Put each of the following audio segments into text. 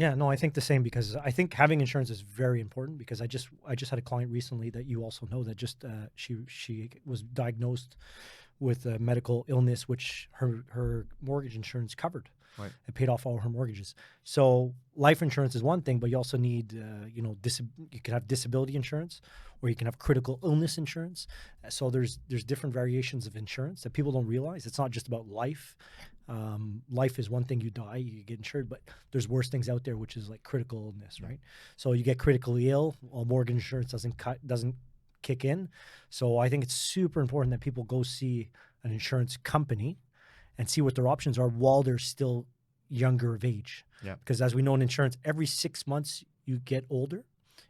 Yeah, no, I think the same because I think having insurance is very important because I just had a client recently that you also know that just she was diagnosed with a medical illness which her mortgage insurance covered. Right. It paid off all her mortgages. So life insurance is one thing, but you also need you can have disability insurance or you can have critical illness insurance. So there's different variations of insurance that people don't realize. It's not just about life. Life is one thing, you die, you get insured, but there's worse things out there, which is like critical illness, right? So you get critically ill, well, mortgage insurance doesn't kick in. So I think it's super important that people go see an insurance company and see what their options are while they're still younger of age. Yeah. Because as we know in insurance, every 6 months you get older,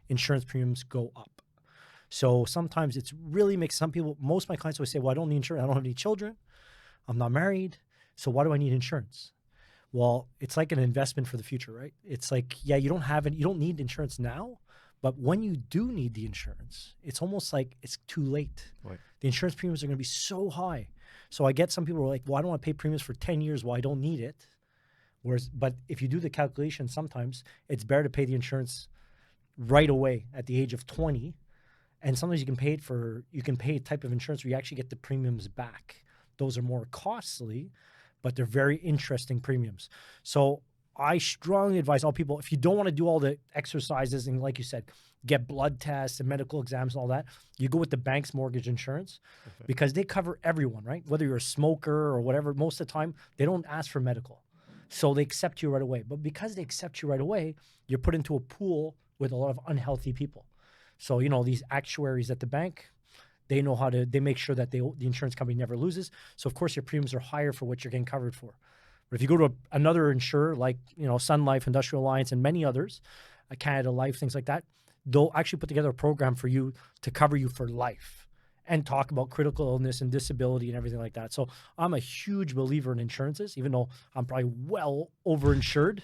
insurance premiums go up. So sometimes it's really makes some people, most of my clients always say, well, I don't need insurance. I don't have any children. I'm not married. So why do I need insurance? Well, it's like an investment for the future, right? It's like, yeah, you don't need insurance now, but when you do need the insurance, it's almost like it's too late. Right. The insurance premiums are going to be so high. So I get some people who are like, well, I don't want to pay premiums for 10 years. Well, I don't need it. But if you do the calculation, sometimes it's better to pay the insurance right away at the age of 20. And sometimes you can pay a type of insurance where you actually get the premiums back. Those are more costly, but they're very interesting premiums. So I strongly advise all people, if you don't want to do all the exercises and like you said, get blood tests and medical exams and all that, you go with the bank's mortgage insurance because they cover everyone, right? Whether you're a smoker or whatever, most of the time they don't ask for medical. So they accept you right away. But because they accept you right away, you're put into a pool with a lot of unhealthy people. So, these actuaries at the bank, they make sure that the insurance company never loses. So of course your premiums are higher for what you're getting covered for. But if you go to another insurer like, Sun Life, Industrial Alliance, and many others, Canada Life, things like that, they'll actually put together a program for you to cover you for life and talk about critical illness and disability and everything like that. So I'm a huge believer in insurances, even though I'm probably well overinsured.